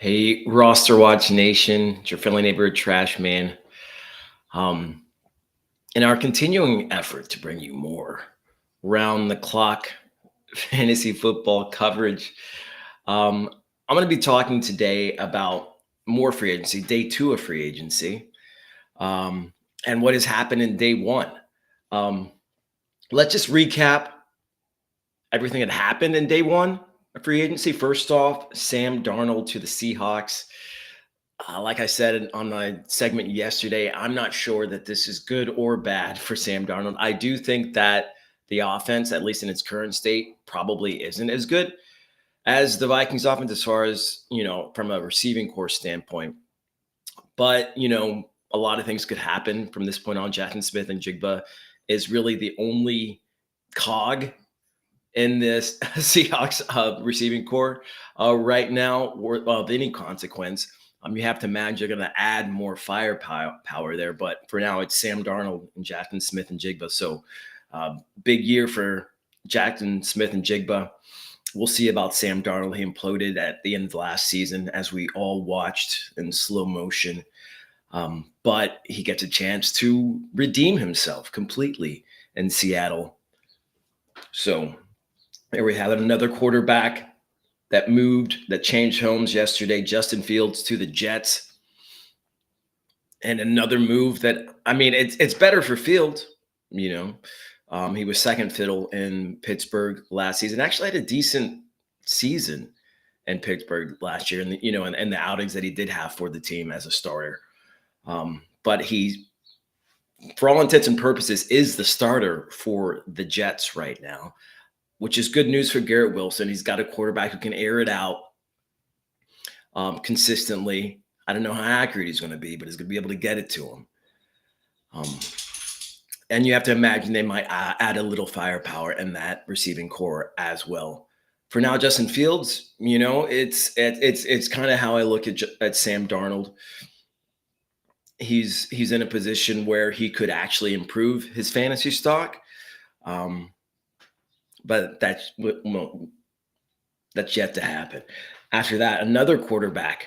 Hey, RosterWatch Nation, it's your friendly neighborhood Trashman. Um, in our continuing effort to bring you more round the clock fantasy football coverage, um, I'm going to be talking today about more free agency, day two of free agency, um, and what has happened in day one. Um, let's just recap everything that happened in day one of free agency. First off, Sam Darnold to the Seahawks. Like I said on my segment yesterday, I'm not sure that this is good or bad for Sam Darnold. I do think that the offense, at least in its current state, probably isn't as good as the Vikings offense as far as, from a receiving core standpoint. But, a lot of things could happen from this point on. Jackson Smith and Jigba is really the only cog in this Seahawks receiving core right now of any consequence. You have to imagine you're going to add more firepower there. But for now, it's Sam Darnold and Jackson Smith and Jigba. So big year for Jackson Smith and Jigba. We'll see about Sam Darnold. He imploded at the end of last season, as we all watched in slow motion. But he gets a chance to redeem himself completely in Seattle. So there we have it, another quarterback that changed homes yesterday, Justin Fields to the Jets. And another move that, it's better for Fields, he was second fiddle in Pittsburgh last season. Actually had a decent season in Pittsburgh last year, and and the outings that he did have for the team as a starter. But he, for all intents and purposes, is the starter for the Jets right now, which is good news for Garrett Wilson. He's got a quarterback who can air it out consistently. I don't know how accurate he's going to be, but he's going to be able to get it to him. And you have to imagine they might add a little firepower in that receiving core as well. For now, Justin Fields, it's kind of how I look at Sam Darnold. He's in a position where he could actually improve his fantasy stock. But that's yet to happen. After that, another quarterback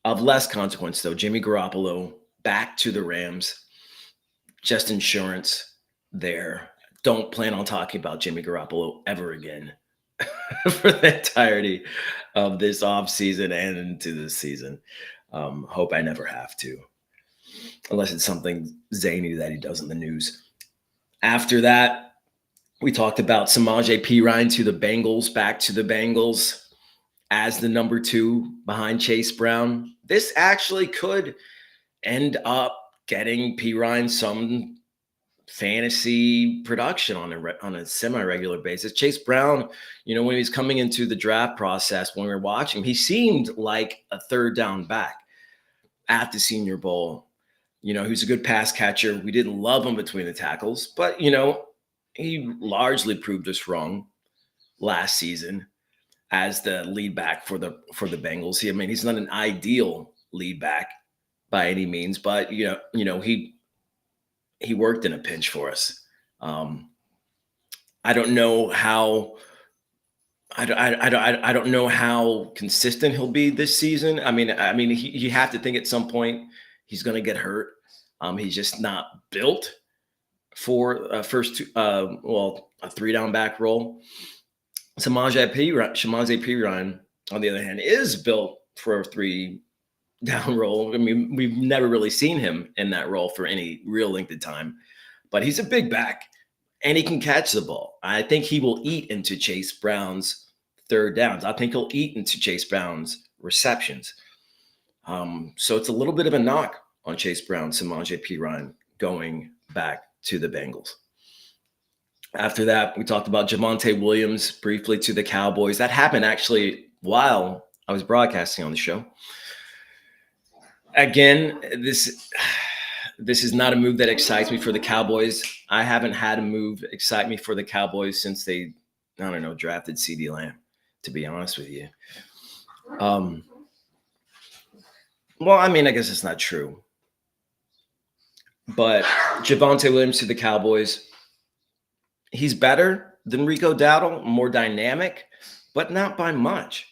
of less consequence, though, Jimmy Garoppolo, back to the Rams. Just insurance there. Don't plan on talking about Jimmy Garoppolo ever again for the entirety of this offseason and into this season. Hope I never have to, unless it's something zany that he does in the news. After that, we talked about Samaje Perine to the Bengals, back to the Bengals as the number 2 behind Chase Brown. This actually could end up getting Perine some fantasy production on a semi-regular basis. Chase Brown, when he was coming into the draft process, when we were watching, he seemed like a third down back at the Senior Bowl. He was a good pass catcher. We didn't love him between the tackles, but, he largely proved us wrong last season as the lead back for the Bengals. He's not an ideal lead back by any means, but he worked in a pinch for us. I don't know how. I don't know how consistent he'll be this season. You have to think at some point he's going to get hurt. He's just not built for a 3-down back role. Samaje Perine, on the other hand, is built for a 3-down role. We've never really seen him in that role for any real length of time, but he's a big back and he can catch the ball. I think he will eat into Chase Brown's third downs. I think he'll eat into Chase Brown's receptions. So it's a little bit of a knock on Chase Brown, Samaje Perine going back to the Bengals. After that, we talked about Javonte Williams briefly to the Cowboys. That happened actually while I was broadcasting on the show. Again, this is not a move that excites me for the Cowboys. I haven't had a move excite me for the Cowboys since they, drafted CeeDee Lamb, to be honest with you. I guess it's not true. But Javonte Williams to the Cowboys, he's better than Rico Dowdle, more dynamic, but not by much.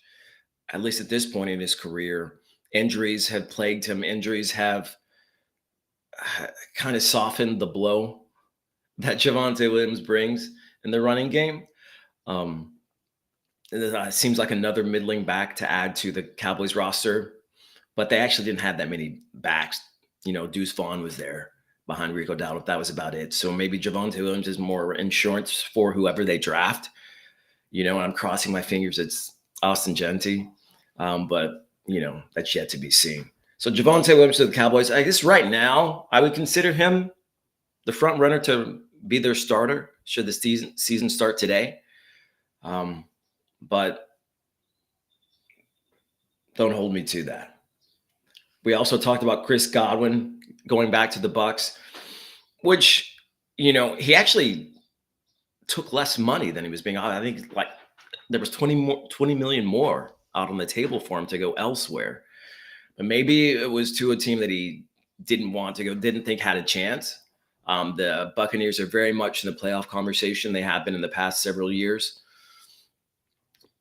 at least at this point in his career, injuries have plagued him. Injuries have kind of softened the blow that Javonte Williams brings in the running game. Um, it seems like another middling back to add to the Cowboys roster, but they actually didn't have that many backs. Deuce Vaughn was there behind Rico Dowdle. That was about it. So maybe Javonte Williams is more insurance for whoever they draft. And I'm crossing my fingers it's Austin Gentry, but that's yet to be seen. So Javonte Williams to the Cowboys. I guess right now I would consider him the front runner to be their starter should the season start today. But don't hold me to that. We also talked about Chris Godwin going back to the Bucs, which he actually took less money than he was being. I think like there was 20 million more out on the table for him to go elsewhere. But maybe it was to a team that he didn't want to go, didn't think had a chance. The Buccaneers are very much in the playoff conversation. They have been in the past several years.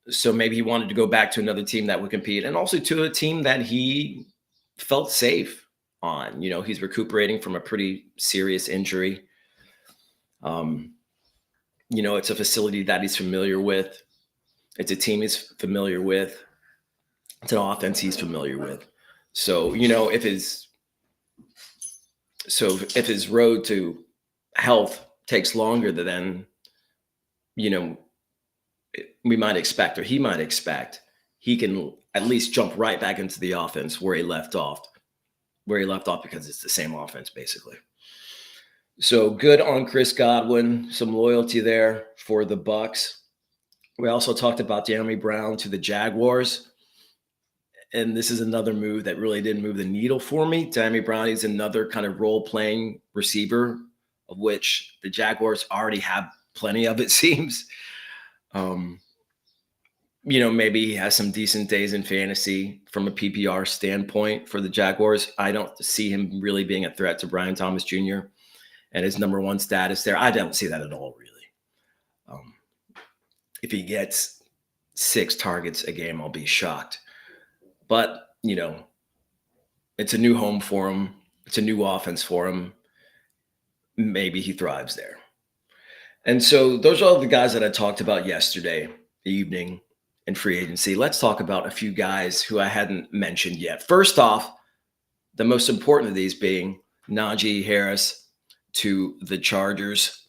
So maybe he wanted to go back to another team that would compete, and also to a team that he felt safe on. He's recuperating from a pretty serious injury. It's a facility that he's familiar with. It's a team he's familiar with. It's an offense he's familiar with. So, if his road to health takes longer than, we might expect, or he might expect, he can at least jump right back into the offense where he left off because it's the same offense, basically. So good on Chris Godwin, some loyalty there for the Bucs. We also talked about Jeremy Brown to the Jaguars. And this is another move that really didn't move the needle for me. Jeremy Brown is another kind of role-playing receiver, of which the Jaguars already have plenty of, it seems. Maybe he has some decent days in fantasy from a PPR standpoint for the Jaguars. I don't see him really being a threat to Brian Thomas Jr. and his number one status there. I don't see that at all, really. If he gets 6 targets a game, I'll be shocked. But, it's a new home for him. It's a new offense for him. Maybe he thrives there. And so those are all the guys that I talked about yesterday evening in free agency. Let's talk about a few guys who I hadn't mentioned yet. First off, the most important of these being Najee Harris to the Chargers,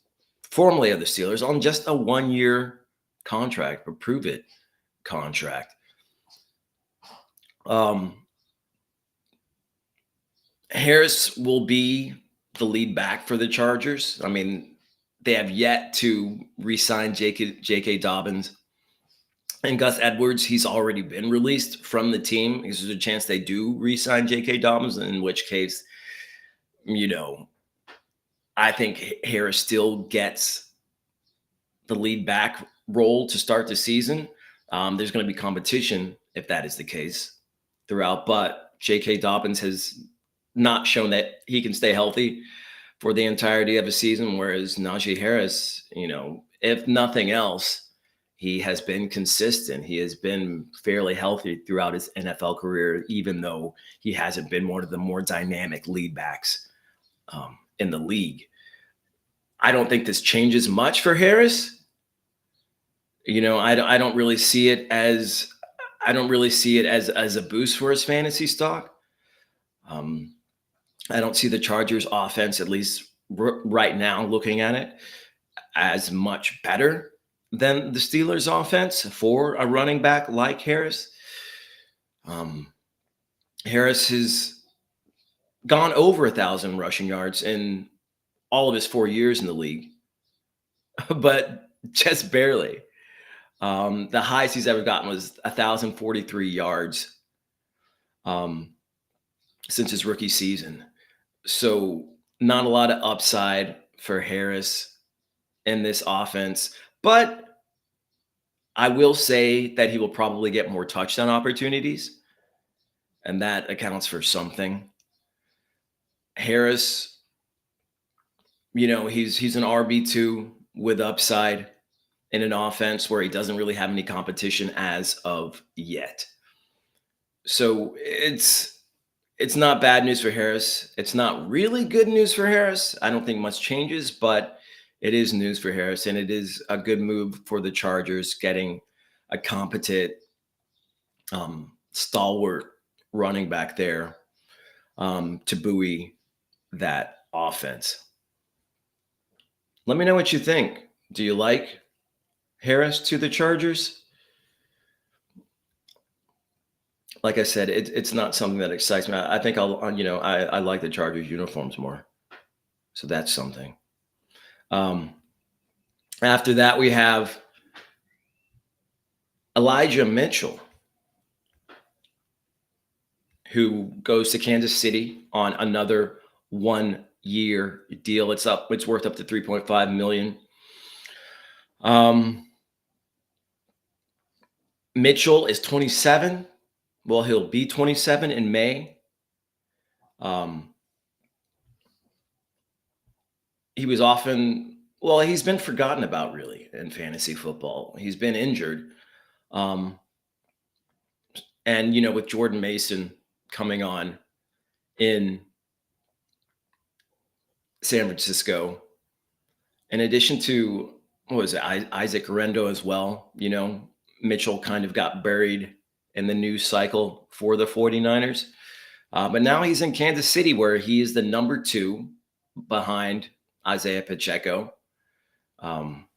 formerly of the Steelers, on just a 1-year contract, or prove it contract. Harris will be the lead back for the Chargers. I mean, they have yet to re-sign J.K. Dobbins and Gus Edwards. He's already been released from the team because there's a chance they do re-sign J.K. Dobbins, in which case, I think Harris still gets the lead back role to start the season. There's going to be competition if that is the case throughout, but J.K. Dobbins has not shown that he can stay healthy for the entirety of a season, whereas Najee Harris, if nothing else, he has been consistent. He has been fairly healthy throughout his NFL career, even though he hasn't been one of the more dynamic lead backs in the league. I don't think this changes much for Harris. I don't really see it as a boost for his fantasy stock. I don't see the Chargers offense, at least right now, looking at it, as much better than the Steelers offense for a running back like Harris. Harris has gone over 1,000 rushing yards in all of his 4 years in the league, but just barely. The highest he's ever gotten was 1,043 yards since his rookie season. So not a lot of upside for Harris in this offense, but I will say that he will probably get more touchdown opportunities, and that accounts for something. Harris, he's an RB2 with upside in an offense where he doesn't really have any competition as of yet. So it's not bad news for Harris. It's not really good news for Harris. I don't think much changes, but it is news for Harris, and it is a good move for the Chargers getting a competent, stalwart running back there to buoy that offense. Let me know what you think. Do you like Harris to the Chargers? Like I said, it's not something that excites me. I think I like the Chargers uniforms more. So that's something. Um, After that, we have Elijah Mitchell, who goes to Kansas City on another 1 year deal. It's worth up to 3.5 million. Mitchell is 27. Well, he'll be 27 in May. He was he's been forgotten about really in fantasy football. He's been injured. Um, and, with Jordan Mason coming on in San Francisco, in addition to, what was it, Isaac Rendo as well, Mitchell kind of got buried in the news cycle for the 49ers. But now he's in Kansas City, where he is the number 2 behind Isaiah Pacheco.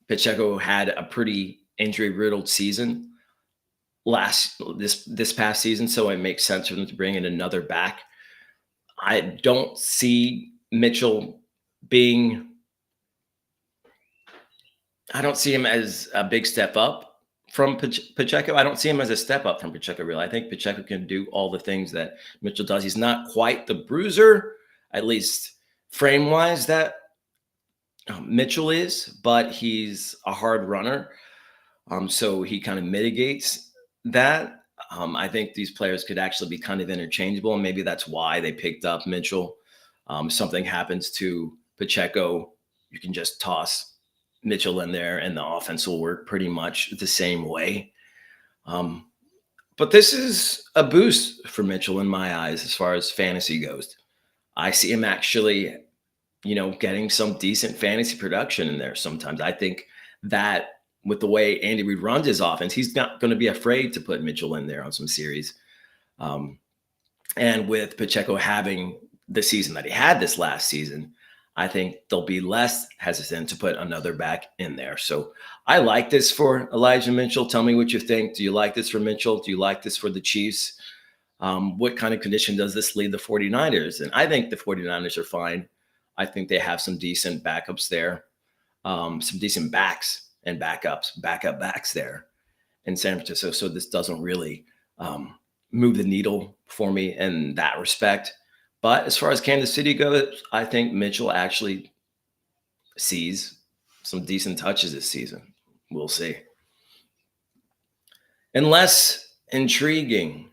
Pacheco had a pretty injury-riddled season this past season, so it makes sense for them to bring in another back. I don't see Mitchell I don't see him as a big step up from Pacheco. I don't see him as a step up from Pacheco, really. I think Pacheco can do all the things that Mitchell does. He's not quite the bruiser, at least frame-wise, that Mitchell is, but he's a hard runner. So he kind of mitigates that. I think these players could actually be kind of interchangeable, and maybe that's why they picked up Mitchell. Something happens to Pacheco, you can just toss Mitchell in there, and the offense will work pretty much the same way. But this is a boost for Mitchell in my eyes as far as fantasy goes. I see him actually, getting some decent fantasy production in there sometimes. I think that with the way Andy Reid runs his offense, he's not going to be afraid to put Mitchell in there on some series. And with Pacheco having the season that he had this last season, I think they'll be less hesitant to put another back in there. So I like this for Elijah Mitchell. Tell me what you think. Do you like this for Mitchell? Do you like this for the Chiefs? What kind of condition does this leave the 49ers? And I think the 49ers are fine. I think they have some decent backups there, some decent backs and backup backs there in San Francisco. So this doesn't really move the needle for me in that respect. But as far as Kansas City goes, I think Mitchell actually sees some decent touches this season. We'll see. In less intriguing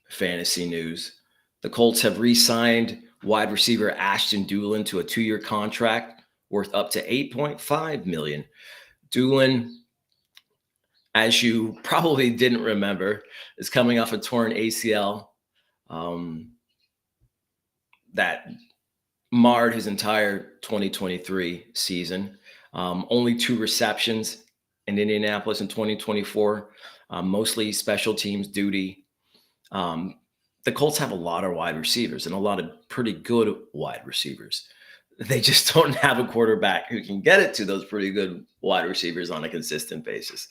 fantasy news, the Colts have re-signed wide receiver Ashton Dulin to a 2-year contract worth up to $8.5 million. Dulin, as you probably didn't remember, is coming off a torn ACL that marred his entire 2023 season. Only 2 receptions in Indianapolis in 2024, mostly special teams duty. The Colts have a lot of wide receivers and a lot of pretty good wide receivers. They just don't have a quarterback who can get it to those pretty good wide receivers on a consistent basis.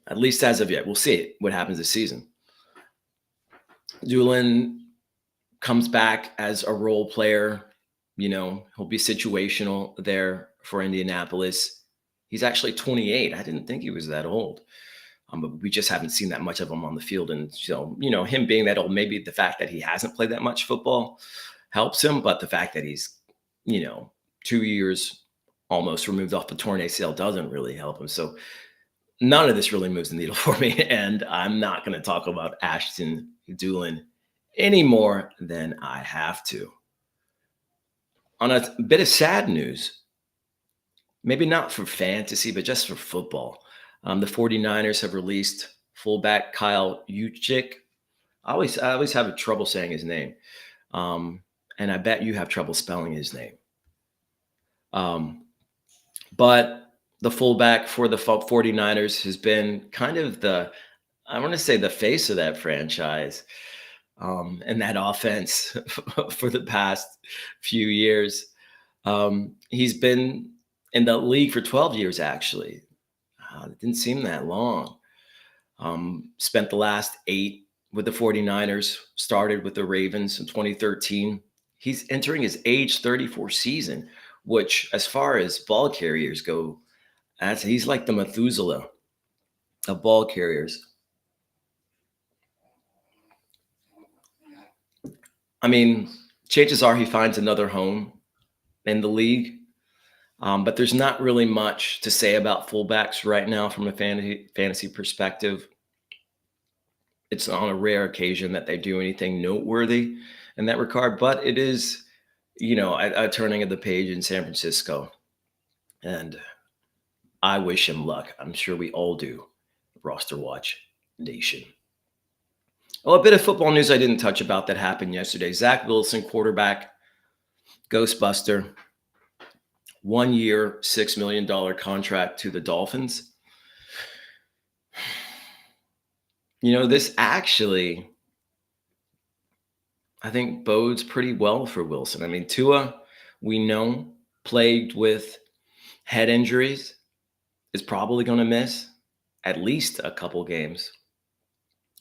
At least as of yet. We'll see what happens this season. Dulin comes back as a role player. He'll be situational there for Indianapolis. He's actually 28. I didn't think he was that old. But we just haven't seen that much of him on the field. And so, him being that old, maybe the fact that he hasn't played that much football helps him. But the fact that he's, 2 years almost removed off the torn ACL doesn't really help him. So none of this really moves the needle for me. And I'm not going to talk about Ashton Dulin any more than I have to. On a bit of sad news, maybe not for fantasy, but just for football, the 49ers have released fullback Kyle Juszczyk I always have trouble saying his name. Um, and I bet you have trouble spelling his name. Um, but the fullback for the 49ers has been kind of I want to say the face of that franchise, and that offense for the past few years. He's been in the league for 12 years, actually. It didn't seem that long. Spent the last 8 with the 49ers, started with the Ravens in 2013. He's entering his age 34 season, which, as far as ball carriers go, he's like the Methuselah of ball carriers. I mean, chances are he finds another home in the league. But there's not really much to say about fullbacks right now from a fantasy perspective. It's on a rare occasion that they do anything noteworthy in that regard, but it is, a turning of the page in San Francisco. And I wish him luck. I'm sure we all do, Roster Watch Nation. Well, a bit of football news I didn't touch about that happened yesterday. Zach Wilson, quarterback, Ghostbuster, 1 year, $6 million contract to the Dolphins. This actually, I think, bodes pretty well for Wilson. I mean, Tua, we know, plagued with head injuries, is probably going to miss at least a couple games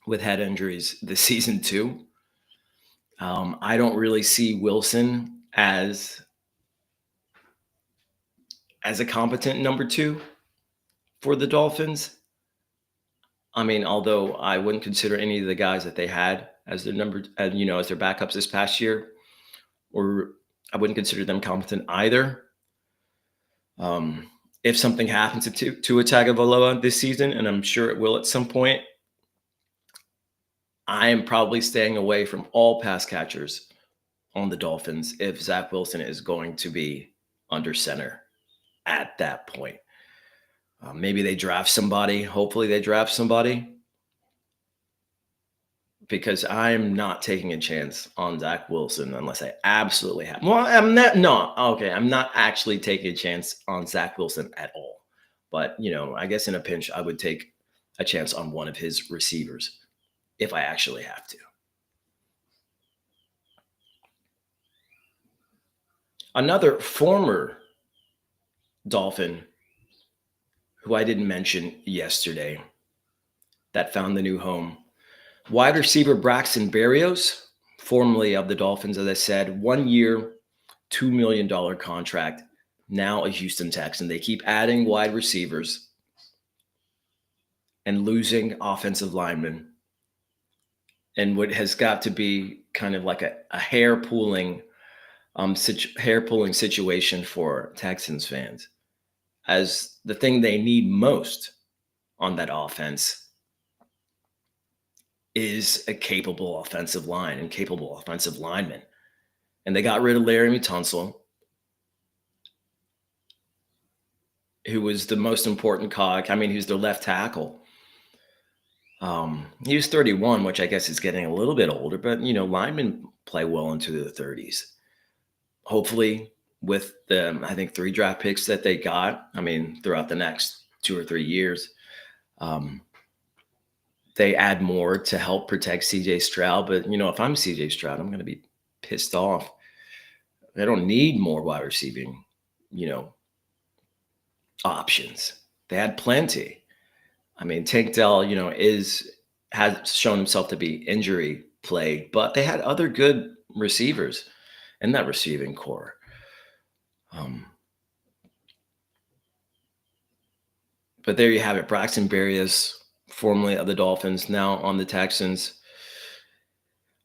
with head injuries this season, too. I don't really see Wilson as a competent number 2 for the Dolphins. I mean, although I wouldn't consider any of the guys that they had as their as their backups this past year, or I wouldn't consider them competent either. If something happens to Tagovailoa this season, and I'm sure it will at some point, I am probably staying away from all pass catchers on the Dolphins if Zach Wilson is going to be under center at that point. Maybe they draft somebody. Hopefully they draft somebody, because I'm not taking a chance on Zach Wilson unless I absolutely have. Well, I'm not. No, okay, I'm not actually taking a chance on Zach Wilson at all. But I guess in a pinch, I would take a chance on one of his receivers if I actually have to. Another former Dolphin who I didn't mention yesterday that found the new home. Wide receiver Braxton Berrios, formerly of the Dolphins, as I said, 1 year, $2 million contract, now a Houston Texan. They keep adding wide receivers and losing offensive linemen. And what has got to be kind of like a hair pulling situation for Texans fans, as the thing they need most on that offense is a capable offensive line and capable offensive linemen. And they got rid of Laramie Tunsil, who was the most important cog. I mean, he's their left tackle. He was 31, which I guess is getting a little bit older, but linemen play well into the 30s. Hopefully, with the, I think, 3 draft picks that they got, I mean, throughout the next 2 or 3 years, they add more to help protect CJ Stroud. But if I'm CJ Stroud, I'm going to be pissed off. They don't need more wide receiving, options. They had plenty. I mean, Tank Dell, has shown himself to be injury plagued, but they had other good receivers in that receiving core. But there you have it. Braxton Berrios, formerly of the Dolphins, now on the Texans.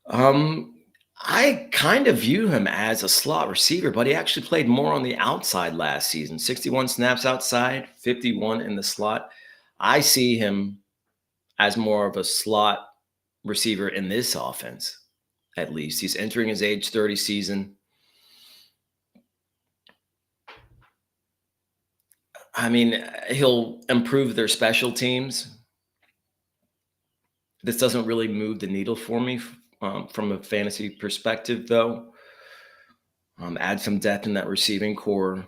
I kind of view him as a slot receiver, but he actually played more on the outside last season. 61 snaps outside, 51 in the slot. I see him as more of a slot receiver in this offense, at least. He's entering his age 30 season. I mean, he'll improve their special teams. This doesn't really move the needle for me from a fantasy perspective, though. Add some depth in that receiving core,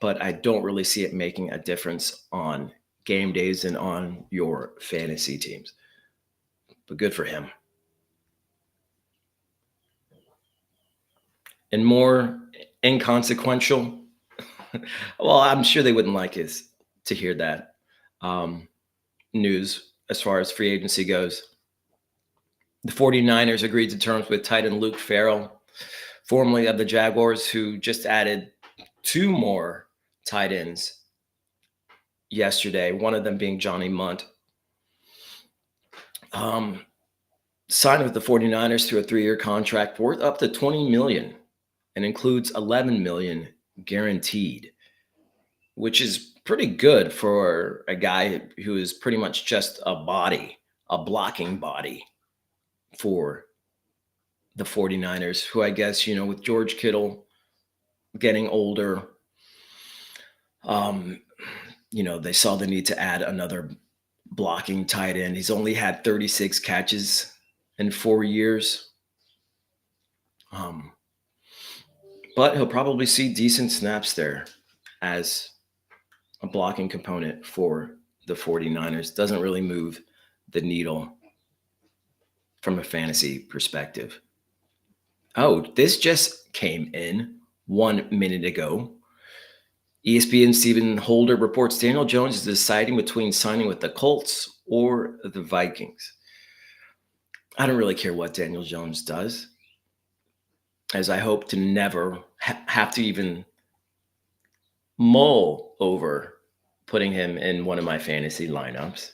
but I don't really see it making a difference on game days and on your fantasy teams. But good for him. And more inconsequential. Well, I'm sure they wouldn't like us to hear that um, news as far as free agency goes. The 49ers agreed to terms with tight end Luke Farrell, formerly of the Jaguars, who just added 2 more tight ends yesterday, one of them being Johnny Munt. Signed with the 49ers to a 3-year contract worth up to $20 million and includes $11 million guaranteed, which is pretty good for a guy who is pretty much just a body, a blocking body for the 49ers, who I guess, with George Kittle getting older, they saw the need to add another blocking tight end. He's only had 36 catches in 4 years. But he'll probably see decent snaps there as a blocking component for the 49ers. Doesn't really move the needle from a fantasy perspective. Oh, this just came in 1 minute ago. ESPN Stephen Holder reports Daniel Jones is deciding between signing with the Colts or the Vikings. I don't really care what Daniel Jones does, as I hope to never have to even mull over putting him in one of my fantasy lineups.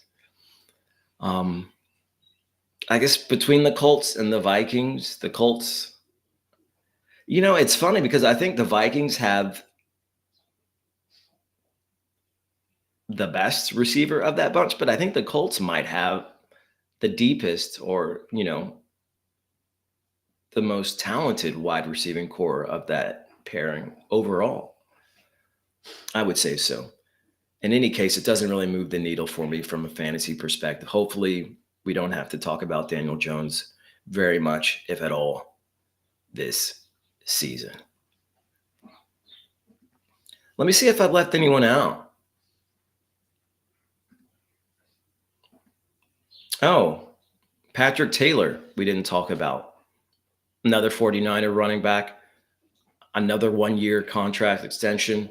I guess between the Colts and the Vikings, the Colts, it's funny because I think the Vikings have the best receiver of that bunch, but I think the Colts might have the deepest or, the most talented wide receiving core of that pairing overall. I would say so. In any case, it doesn't really move the needle for me from a fantasy perspective. Hopefully, we don't have to talk about Daniel Jones very much, if at all, this season. Let me see if I've left anyone out. Oh, Patrick Taylor, we didn't talk about. Another 49er running back, another 1-year contract extension.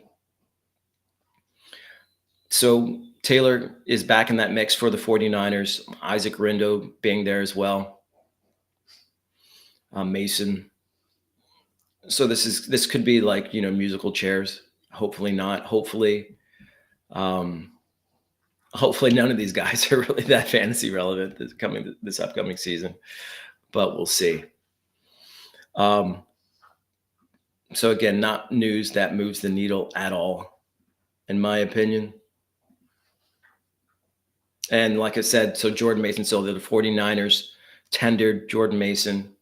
So Taylor is back in that mix for the 49ers. Isaac Rindo being there as well. Mason. So this could be like, musical chairs. Hopefully not. Hopefully none of these guys are really that fantasy relevant this upcoming season, but we'll see. So again, not news that moves the needle at all, in my opinion. And like I said, so Jordan Mason, so the 49ers tendered Jordan Mason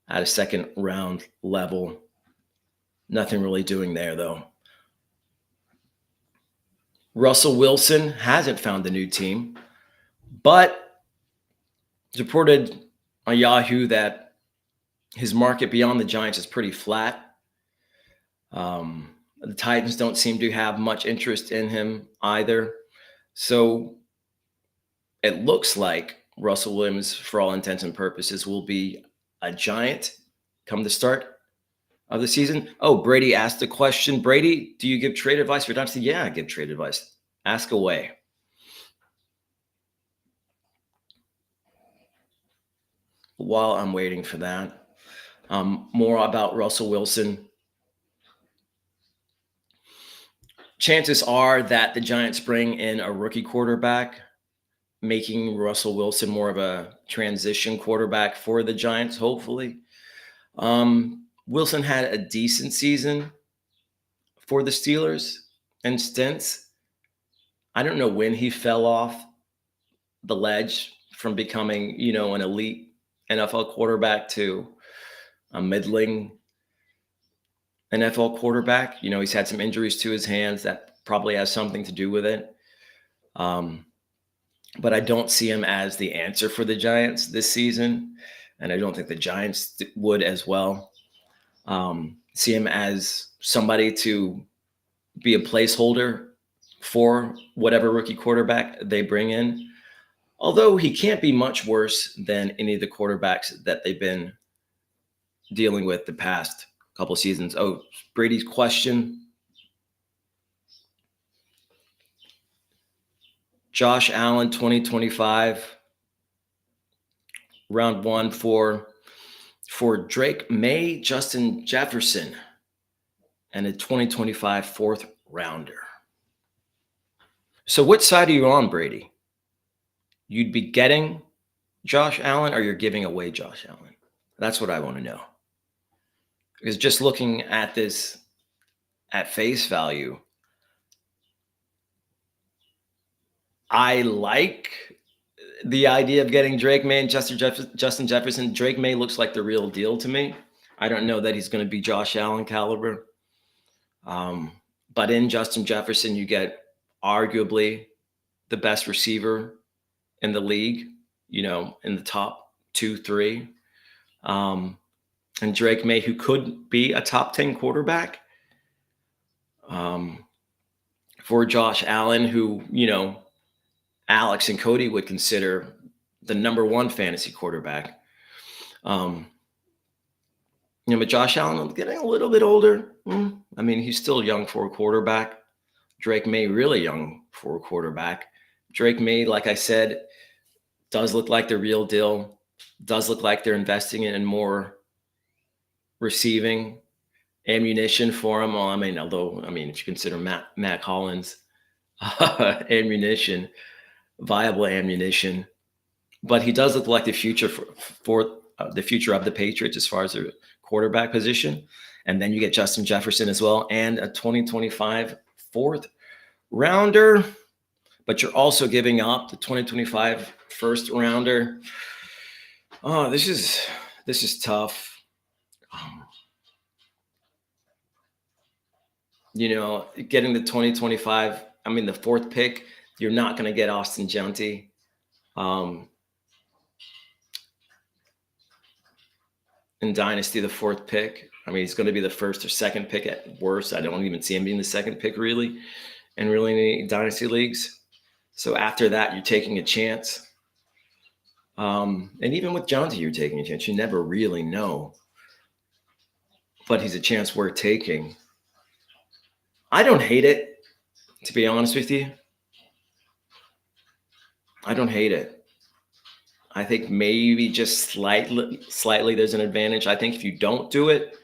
at a second round level. Nothing really doing there, though. Russell Wilson hasn't found a new team, but it's reported on Yahoo that his market beyond the Giants is pretty flat. The Titans don't seem to have much interest in him either. So it looks like Russell Williams, for all intents and purposes, will be a Giant come the start of the season. Oh, Brady asked the question. Brady, do you give trade advice for dynasty? Yeah, I give trade advice. Ask away. While I'm waiting for that, more about Russell Wilson. Chances are that the Giants bring in a rookie quarterback, making Russell Wilson more of a transition quarterback for the Giants, hopefully. Wilson had a decent season for the Steelers in stints. I don't know when he fell off the ledge from becoming, an elite NFL quarterback to a middling NFL quarterback. He's had some injuries to his hands that probably has something to do with it. but I don't see him as the answer for the Giants this season. And I don't think the Giants would as well. See him as somebody to be a placeholder for whatever rookie quarterback they bring in. Although he can't be much worse than any of the quarterbacks that they've been dealing with the past couple seasons. Oh, Brady's question. Josh Allen, 2025, round one for Drake May, Justin Jefferson, and a 2025 fourth rounder. So which side are you on, Brady? You'd be getting Josh Allen or you're giving away Josh Allen? That's what I want to know. Because just looking at this at face value, I like the idea of getting Drake May and Justin Jefferson. Drake May looks like the real deal to me. I don't know that he's going to be Josh Allen caliber. But in Justin Jefferson, you get arguably the best receiver in the league, in the top 2, 3. And Drake May, who could be a top 10 quarterback. For Josh Allen, who, Alex and Cody would consider the number 1 fantasy quarterback. But Josh Allen getting a little bit older. I mean, he's still young for a quarterback. Drake May, really young for a quarterback. Drake May, like I said, does look like the real deal. Does look like they're investing in more receiving ammunition for him. Well, if you consider Matt Collins ammunition, viable ammunition, but he does look like the future for the future of the Patriots as far as the quarterback position. And then you get Justin Jefferson as well, and a 2025 fourth rounder. But you're also giving up the 2025 first rounder. Oh, this is tough. Getting the 2025, the fourth pick, you're not going to get Austin Gianti. In Dynasty, the fourth pick. He's going to be the first or second pick at worst. I don't even see him being the second pick really in any Dynasty leagues. So after that, you're taking a chance. And even with Gianti, you're taking a chance. You never really know. But he's a chance worth taking. I don't hate it, to be honest with you. I don't hate it. I think maybe just slightly there's an advantage. I think if you don't do it,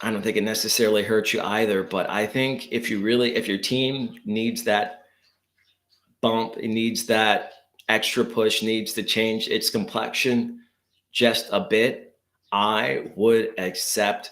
I don't think it necessarily hurts you either. But I think if your team needs that bump, it needs that extra push, needs to change its complexion just a bit, I would accept